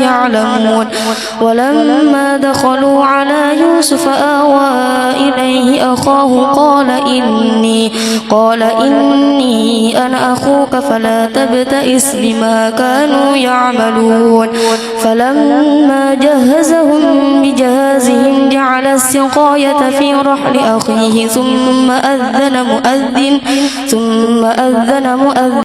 يعلمون ولما دخلوا على يوسف آوى إليه أخاه قال إني أنا أخوك فلا تبتئس بما كانوا يعملون فلما جهزهم بجهازهم جعل السقاية في رحل أخيه ثم أذن مؤذن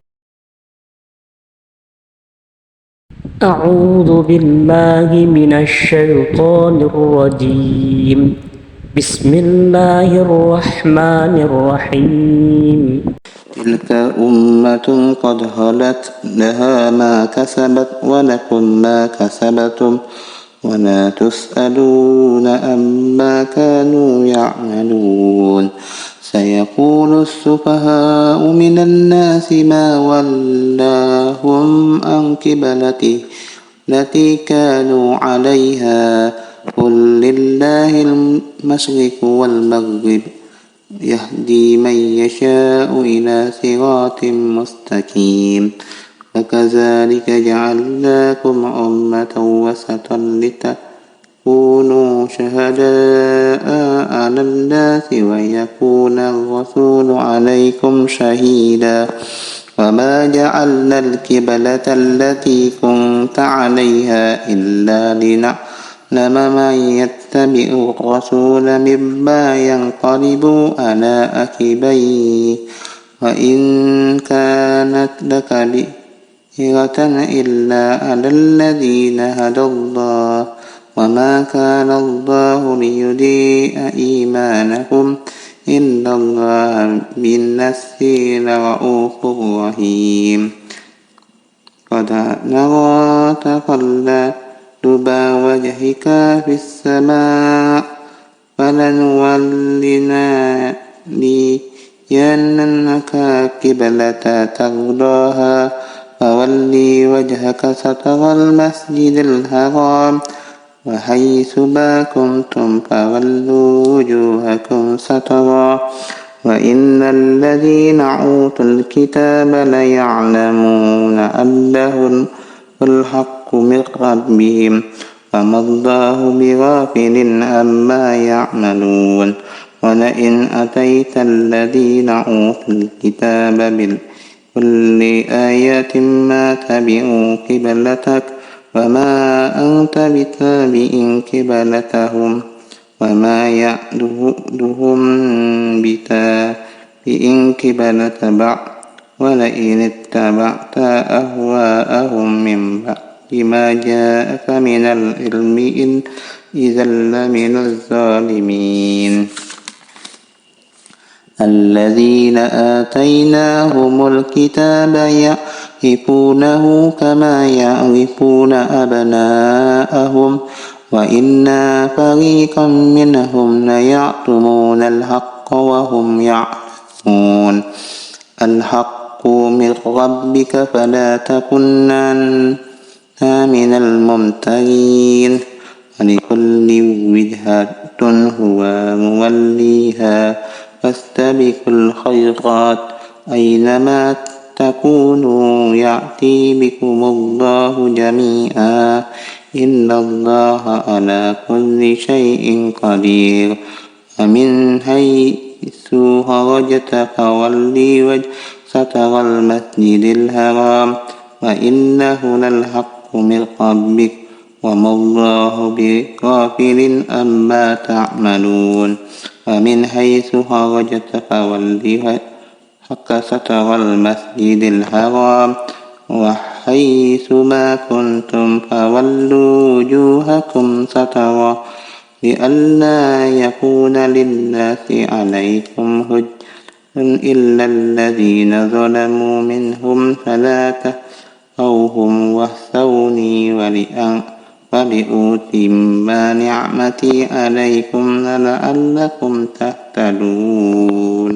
أعوذ بالله من الشيطان الرجيم. بسم الله الرحمن الرحيم. تلك أمة قد خلت لها ما كسبت ولكم ما كسبتم ولا تسألون عما كانوا يعملون. سيقول السفهاء من الناس ما ولاهم عن قبلته التي كانوا عليها قل لله المشرق والمغرب يهدي من يشاء إلى صراط مستقيم. وكذلك جعلناكم أمة وسطا لتكونوا شهداء على الناس ويكون الرسول عليكم شهيدا. وما جعلنا القبلة التي كنت عليها إلا لنعلم من يتبع الرسول مما ينقلب على عقبيه وإن كانت لكبيرة إلا على الذين هدى الله وما كان الله ليضيع إيمانكم إن الله بالناس لرؤوف رحيم. قد نرى تقلب وجهك في السماء فلنولينك قبلة ترضاها فولي وجهك شطر المسجد الحرام وحيث ما كنتم فولوا وجوهكم شطرا وإن الذين أوتوا الكتاب ليعلمون أنه الحق من ربهم وما الله بغافل عما يعملون. ولئن أتيت الذين أوتوا الكتاب بكل آية ما تبعوا قبلتك وما أنت بتابع قبلتهم وما يأتهم بتابع قبلة بعض ولئن اتبعت أهواءهم من بعد ما جاءك من العلم إذا لمن الظالمين. الذين آتيناهم الكتاب يعرفونه كما يعرفون أبناءهم وإن فريقا منهم ليكتمون الحق وهم يعلمون. الحق من ربك فلا تكونن من الممترين. ولكل وجهة هو موليها فاستبقوا الخيرات أينما تكونوا يأتي بكم الله جميعا إن الله على كل شيء قدير. ومن حيث خرجت فولي وجهك شطر المسجد الحرام وإنه للحق من ربك وما الله بغافل عما تعملون. ومن حيث خرجت فولي وجهك شطر المسجد الحرام وحيث ما كنتم فولوا وجوهكم شطره لئلا يكون للناس عليكم حجة إلا الذين ظلموا منهم فلا تخشوهم واخشوني ولأتم نعمتي عليكم لعلكم تهتدون.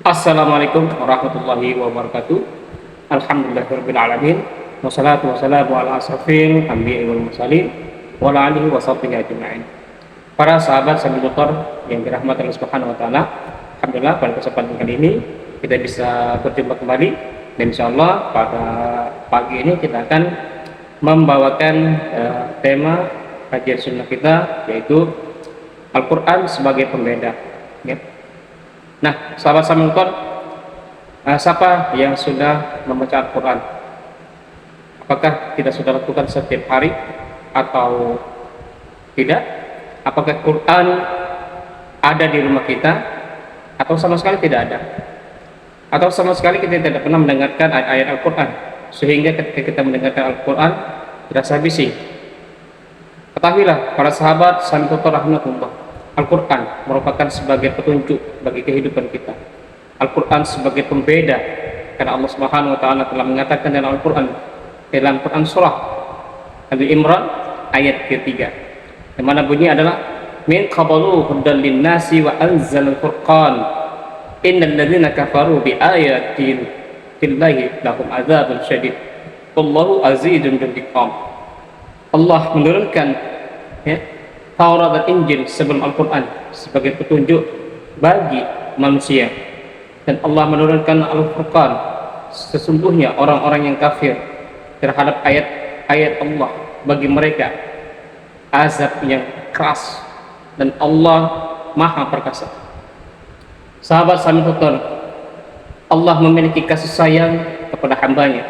Assalamualaikum warahmatullahi wabarakatuh. Alhamdulillahirabbil alamin. Wassalatu wassalamu ala asrofil anbiya'i wal mursalin wa ala alihi wa sahbihi ajma'in. Para sahabat sambil motor yang dirahmati Allah Subhanahu wa taala, alhamdulillah pada kesempatan kali ini kita bisa berjumpa kembali Dan insya Allah pada pagi ini kita akan membawakan tema kajian sunnah kita, yaitu Al-Quran sebagai pembeda, ya. Nah, sahabat Samilkon, siapa yang sudah membaca Al-Quran? Apakah kita sudah lakukan setiap hari atau tidak? Apakah Quran ada di rumah kita atau sama sekali tidak ada? Atau sama sekali kita tidak pernah mendengarkan ayat Al-Quran, sehingga ketika kita mendengarkan Al-Quran terasa bising? Ketahuilah para sahabat Samilkon rahimahullah, Al-Quran merupakan sebagai petunjuk bagi kehidupan kita. Al-Quran sebagai pembeda, karena Allah Subhanahu wa taala telah mengatakan dalam Al-Quran, dalam Quran surah Ali Imran ayat ketiga, yang mana bunyi adalah min qablu hudan linnasi wa anzalal furqan innal ladzina kafaru bi ayatin billahi lahum adzabun syadid wallahu azizun dzuntiqam. Allah menurunkan, ya, Taurat dan Injil sebelum Al-Quran sebagai petunjuk bagi manusia, dan Allah menurunkan Al-Furqan, sesungguhnya orang-orang yang kafir terhadap ayat-ayat Allah bagi mereka azab yang keras, dan Allah Maha Perkasa. Sahabat Samilkon, Allah memiliki kasih sayang kepada hambanya,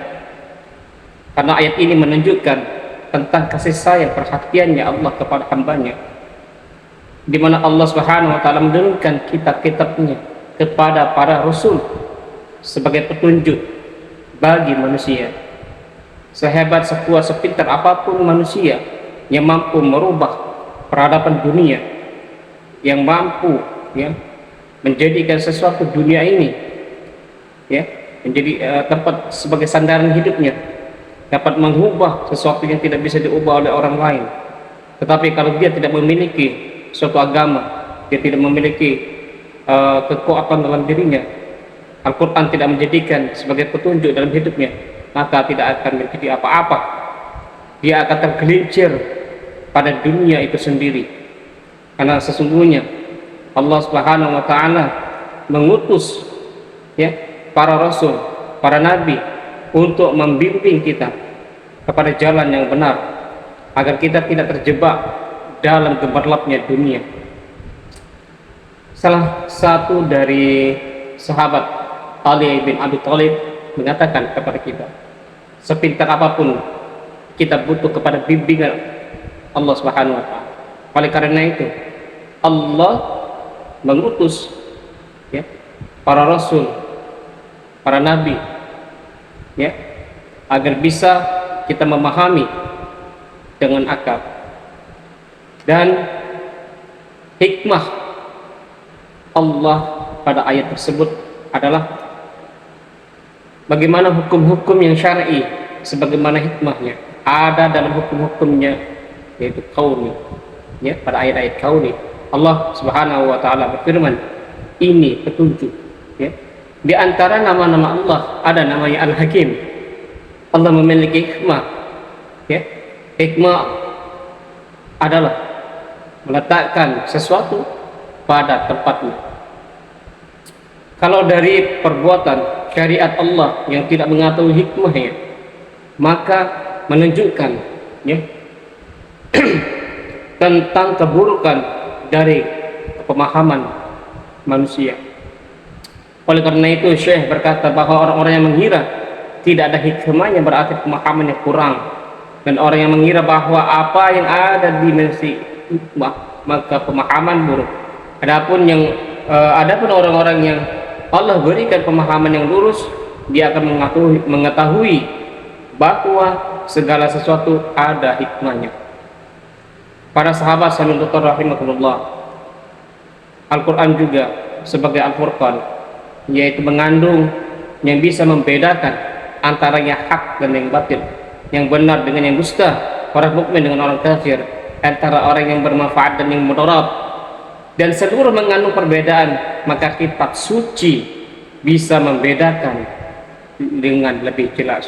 karena ayat ini menunjukkan tentang kasih sayang perhatiannya Allah kepada hambanya, di mana Allah Subhanahu wa taala menurunkan kitab-kitabnya kepada para rasul sebagai petunjuk bagi manusia. Sehebat, sekuat, sepintar apapun manusia yang mampu merubah peradaban dunia, yang mampu, ya, menjadikan sesuatu dunia ini, ya, menjadi tempat sebagai sandaran hidupnya, dapat mengubah sesuatu yang tidak bisa diubah oleh orang lain. Tetapi kalau dia tidak memiliki suatu agama, dia tidak memiliki kekuatan dalam dirinya, Al-Quran tidak menjadikan sebagai petunjuk dalam hidupnya, maka tidak akan menjadi apa-apa. Dia akan tergelincir pada dunia itu sendiri, karena sesungguhnya Allah Subhanahu wa taala mengutus, ya, para rasul, para nabi untuk membimbing kita kepada jalan yang benar, agar kita tidak terjebak dalam gemerlapnya dunia. Salah satu dari sahabat, Ali bin Abi Thalib, mengatakan kepada kita, sepintar apapun kita butuh kepada bimbingan Allah Subhanahu wa taala. Oleh karena itu Allah mengutus, ya, para rasul, para nabi, ya, agar bisa kita memahami dengan akal. Dan hikmah Allah pada ayat tersebut adalah bagaimana hukum-hukum yang syar'i, sebagaimana hikmahnya ada dalam hukum-hukumnya, yaitu kauni, ya, pada ayat-ayat kauni. Allah Subhanahu wa taala berfirman, ini petunjuk, ya. Di antara nama-nama Allah ada namanya Al-Hakim. Allah memiliki hikmah, ya. Hikmah adalah meletakkan sesuatu pada tempatnya. Kalau dari perbuatan syariat Allah yang tidak mengetahui hikmahnya, maka menunjukkan, ya, tentang keburukan dari pemahaman manusia. Oleh karena itu Syekh berkata bahwa orang-orang yang mengira tidak ada hikmahnya berarti pemahamannya kurang, dan orang yang mengira bahwa apa yang ada di dimensi hikmah maka pemahaman buruk. Adapun orang-orang yang Allah berikan pemahaman yang lurus, dia akan mengetahui bahwa segala sesuatu ada hikmahnya. Para sahabat Samilkon rahimahullah, Al-Quran juga sebagai Al-Furqan, yaitu mengandung yang bisa membedakan antara yang hak dan yang batil, yang benar dengan yang dusta, orang mukmin dengan orang kafir, antara orang yang bermanfaat dan yang mudarat, dan seluruh mengandung perbedaan. Maka kitab suci bisa membedakan dengan lebih jelas.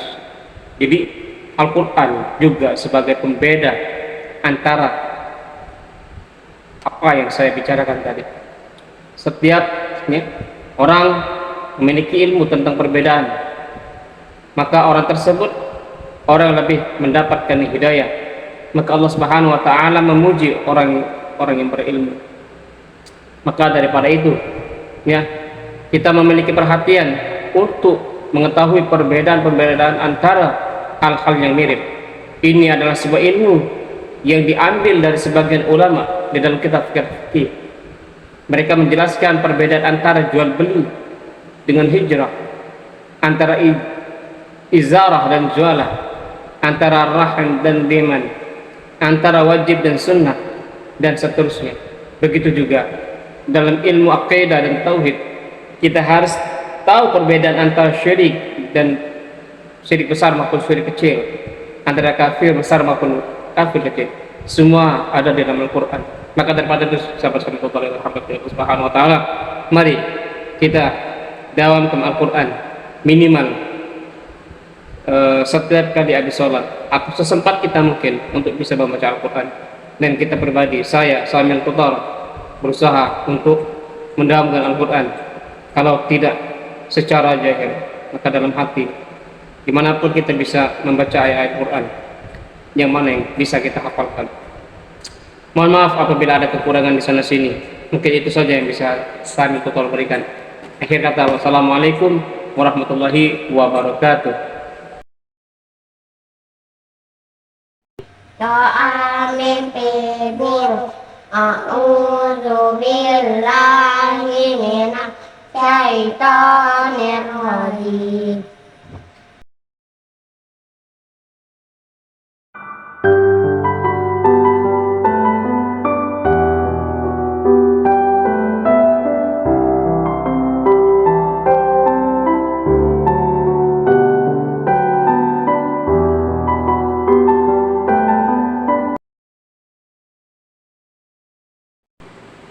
Jadi Al-Quran juga sebagai pembeda antara apa yang saya bicarakan tadi. Setiap, ya, orang memiliki ilmu tentang perbedaan, maka orang tersebut orang yang lebih mendapatkan hidayah. Maka Allah Subhanahu wa taala memuji orang yang berilmu. Maka daripada itu, ya, kita memiliki perhatian untuk mengetahui perbedaan-perbedaan antara hal-hal yang mirip. Ini adalah sebuah ilmu yang diambil dari sebagian ulama di dalam kitab fikih. Mereka menjelaskan perbedaan antara jual beli dengan hijrah, antara izarah dan jualah, antara rahn dan diman, antara wajib dan sunnah, dan seterusnya. Begitu juga dalam ilmu akidah dan tauhid, kita harus tahu perbedaan antara syirik dan syirik besar maupun syirik kecil, antara kafir besar maupun kafir kecil. Semua ada di dalam Al-Quran. Maka daripada itu, sahabat Allah Subhanahu wa taala, mari kita dawamkan Al-Quran minimal setiap kali habis sholat atau sesempat kita mungkin untuk bisa membaca Al-Quran. Dan kita pribadi, saya Samil Tutar, berusaha untuk mendawamkan Al-Quran. Kalau tidak secara jahil, maka dalam hati, dimanapun kita bisa membaca ayat-ayat Quran yang mana yang bisa kita hafalkan. Mohon maaf apabila ada kekurangan di sana sini. Mungkin itu saja yang bisa Samil Tutar berikan. Akhir kata, wassalamualaikum warahmatullahi wabarakatuh. Doa mimpi buruk. A'udzu billahi minasy syaithanir rajim.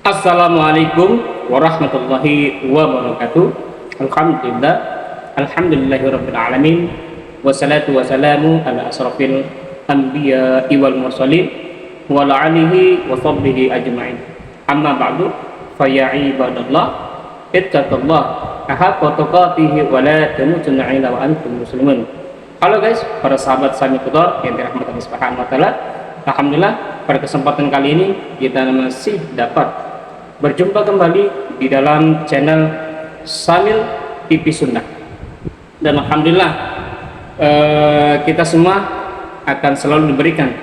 Assalamualaikum warahmatullahi wabarakatuh. Alhamdulillah, alhamdulillahirabbil alamin, wassalatu wassalamu ala asrafil anbiya'i wal mursalin wa ala alihi wa sahbihi ajma'in. Amma ba'du, fa ya ibadallah, ittaqullah haqqa tuqatih wa la tamutunna illa wa antum muslimun. Halo guys, para sahabat Samil Tutar yang dirahmati Allah Subhanahu wa taala. Alhamdulillah, pada kesempatan kali ini kita masih dapat berjumpa kembali di dalam channel Samil TV Sunnah. Dan alhamdulillah kita semua akan selalu diberikan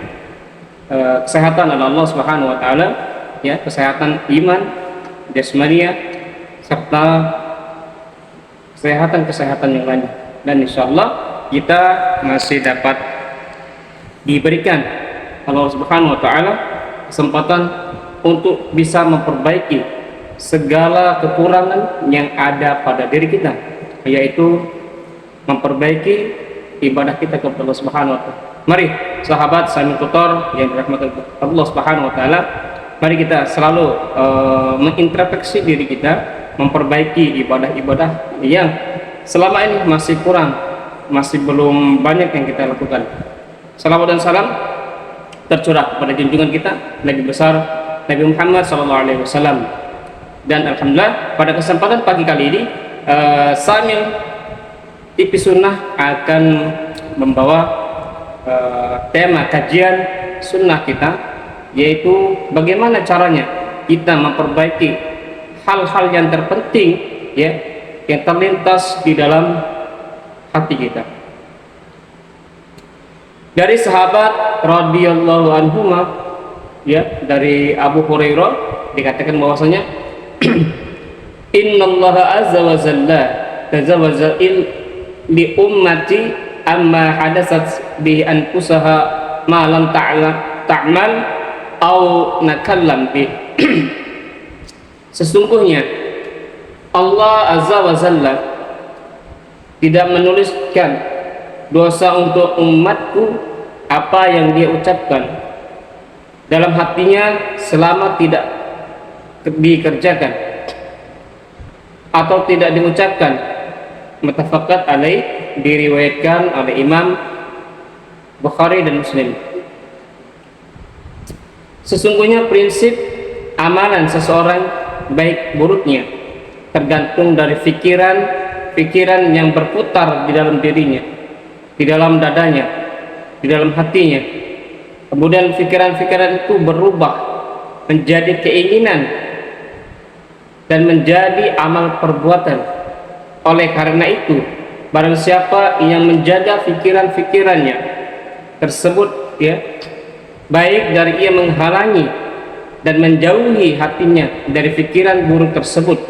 kesehatan oleh Allah Subhanahu wa taala, ya, kesehatan iman, jasmania, serta kesehatan yang lain. Dan insyaallah kita masih dapat diberikan Allah Subhanahu wa taala kesempatan untuk bisa memperbaiki segala kekurangan yang ada pada diri kita, yaitu memperbaiki ibadah kita kepada Allah Subhanahu wa taala. Mari sahabat Samil Tutar yang dirahmati Allah Subhanahu wa taala, mari kita selalu mengintrospeksi diri kita, memperbaiki ibadah-ibadah yang selama ini masih kurang, masih belum banyak yang kita lakukan. Salawat dan salam tercurah kepada junjungan kita Nabi besar Nabi Muhammad SAW. Dan alhamdulillah pada kesempatan pagi kali ini Samil TV Sunnah akan membawa tema kajian sunnah kita, yaitu bagaimana caranya kita memperbaiki hal-hal yang terpenting, ya, yang terlintas di dalam hati kita. Dari sahabat radhiyallahu anhuma, ya, dari Abu Hurairah dikatakan bahwasanya innallaha azza wa jalla tazawaza li ummati amma hadasat bi anfusaha ma lam ta'mal au nakallam bi. Sesungguhnya Allah azza wa jalla tidak menuliskan dosa untuk umatku apa yang dia ucapkan dalam hatinya selama tidak dikerjakan atau tidak diucapkan. Muttafaqun alaih, diriwayatkan oleh Imam Bukhari dan Muslim. Sesungguhnya prinsip amalan seseorang baik buruknya tergantung dari pikiran yang berputar di dalam dirinya, di dalam dadanya, di dalam hatinya. Kemudian pikiran-pikiran itu berubah menjadi keinginan dan menjadi amal perbuatan. Oleh karena itu, barang siapa yang menjaga pikiran-pikirannya tersebut, ya, baik dari ia menghalangi dan menjauhi hatinya dari pikiran buruk tersebut,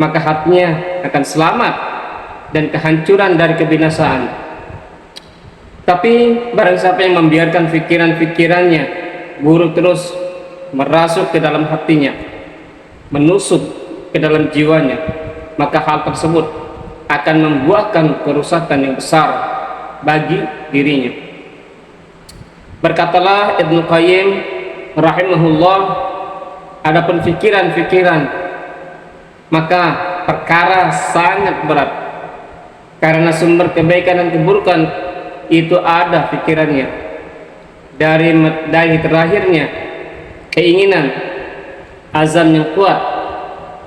maka hatinya akan selamat dan kehancuran dari kebinasaan. Tapi barang siapa yang membiarkan pikiran-pikirannya buruk terus merasuk ke dalam hatinya, menusuk ke dalam jiwanya, maka hal tersebut akan membuahkan kerusakan yang besar bagi dirinya. Berkatalah Ibnu Qayyim rahimahullah, adapun pikiran-pikiran maka perkara sangat berat, karena sumber kebaikan dan keburukan itu ada pikirannya. Dari terakhirnya keinginan, azam yang kuat,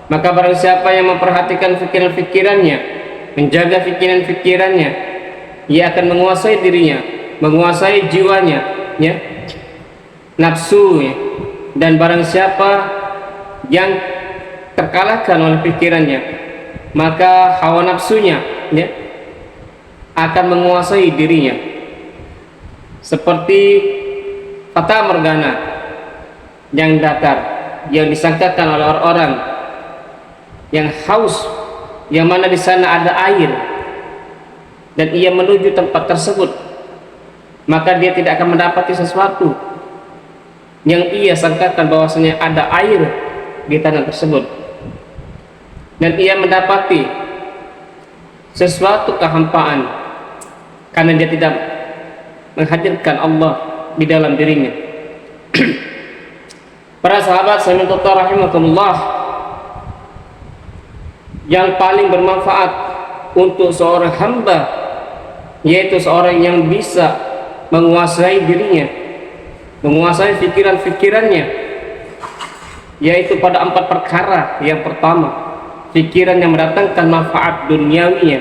maka barang siapa yang memperhatikan pikiran-pikirannya, menjaga pikiran-pikirannya, ia akan menguasai dirinya, menguasai jiwanya, ya, nafsunya. Dan barang siapa yang terkalahkan oleh pikirannya, maka hawa nafsunya, ya, akan menguasai dirinya. Seperti fata morgana yang datar, yang disangkakan oleh orang-orang yang haus, yang mana di sana ada air, dan ia menuju tempat tersebut, maka dia tidak akan mendapati sesuatu yang ia sangkakan bahwasanya ada air di tanah tersebut, dan ia mendapati sesuatu kehampaan karena dia tidak menghadirkan Allah di dalam dirinya. Para sahabat saya rahimahumullah, yang paling bermanfaat untuk seorang hamba yaitu seorang yang bisa menguasai dirinya, menguasai pikiran-pikirannya, yaitu pada 4 perkara. Yang pertama, pikiran yang mendatangkan manfaat duniawinya,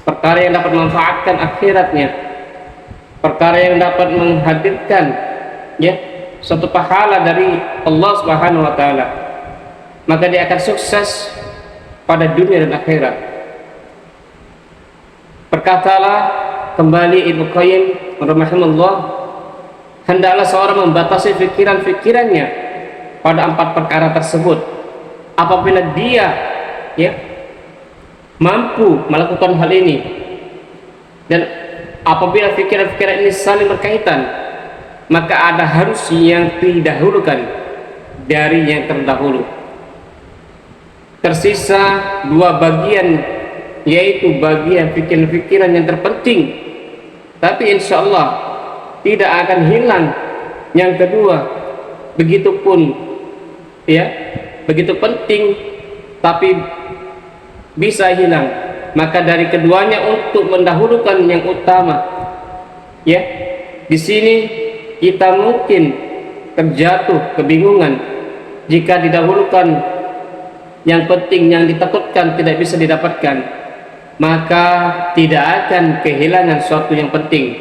perkara yang dapat memanfaatkan akhiratnya, perkara yang dapat menghadirkan, ya, suatu pahala dari Allah Subhanahu wa taala, maka dia akan sukses pada dunia dan akhirat. Berkatalah kembali Ibnu Qayyim rahimahullah, hendaklah seorang membatasi pikiran-pikirannya pada 4 perkara tersebut. Apabila dia, ya, mampu melakukan hal ini, dan apabila pikiran-pikiran ini saling berkaitan, maka ada harus yang didahulukan dari yang terdahulu. Tersisa 2 bagian, yaitu bagian pikiran-pikiran yang terpenting, tapi insya Allah tidak akan hilang yang kedua. Begitupun, ya, begitu penting tapi bisa hilang, maka dari keduanya untuk mendahulukan yang utama, ya. Di sini kita mungkin terjatuh kebingungan jika didahulukan yang penting, yang ditakutkan tidak bisa didapatkan, maka tidak akan kehilangan suatu yang penting.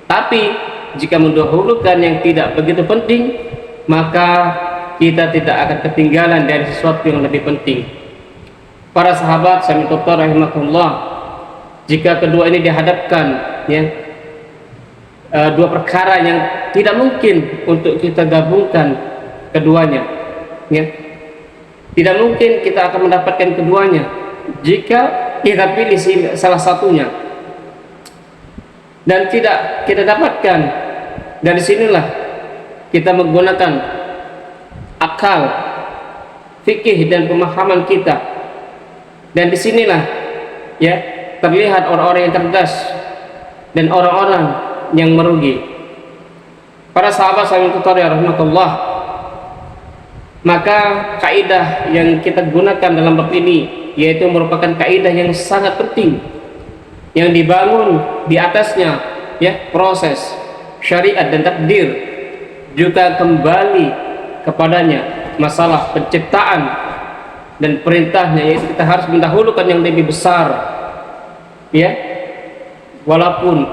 Tapi jika mendahulukan yang tidak begitu penting, maka kita tidak akan ketinggalan dari sesuatu yang lebih penting. Para sahabat saya rahimahullah, jika kedua ini dihadapkan, ya, 2 perkara yang tidak mungkin untuk kita gabungkan keduanya, ya, tidak mungkin kita akan mendapatkan keduanya jika kita pilih salah satunya, dan tidak kita dapatkan. Dari sinilah kita menggunakan akal, fikih dan pemahaman kita. Dan disinilah, ya, terlihat orang-orang yang cerdas dan orang-orang yang merugi. Para sahabat saya rahimahullah, maka kaidah yang kita gunakan dalam bab ini yaitu merupakan kaidah yang sangat penting, yang dibangun di atasnya, ya, proses syariat dan takdir, juga kembali kepadanya masalah penciptaan dan perintahnya, yaitu kita harus mendahulukan yang lebih besar, ya, walaupun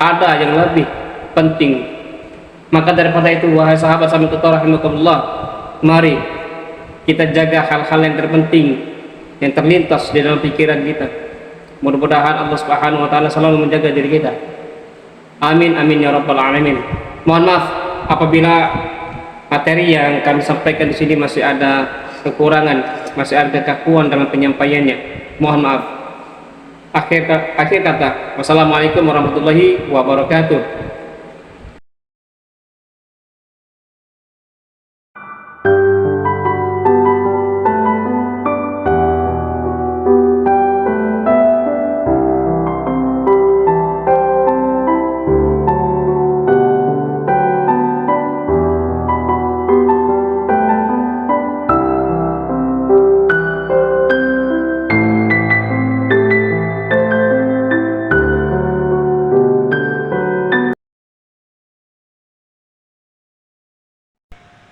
ada yang lebih penting. Maka daripada itu, wahai sahabat sami rahimakumullah, mari kita jaga hal-hal yang terpenting yang terlintas di dalam pikiran kita. Mudah-mudahan Allah Subhanahu wa taala selalu menjaga diri kita. Amin amin ya rabbal alamin. Mohon maaf apabila materi yang kami sampaikan di sini masih ada kekurangan, masih ada kekakuan dalam penyampaiannya. Mohon maaf. Akhir kata, wassalamualaikum warahmatullahi wabarakatuh.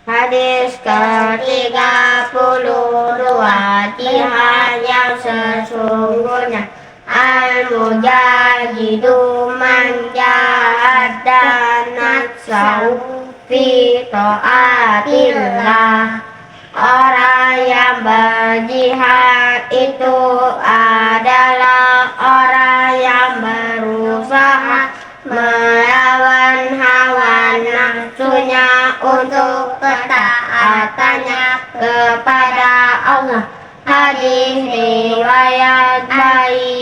Hadis ke-32, jihad yang sesungguhnya. Al-mujahidu man jahada nafsahu fi ta'atillah. Orang yang berjihad itu adalah orang yang berusaha melawan hawa nafsunya untuk ketaatannya kepada Allah. Hadis riwayat Bukhari.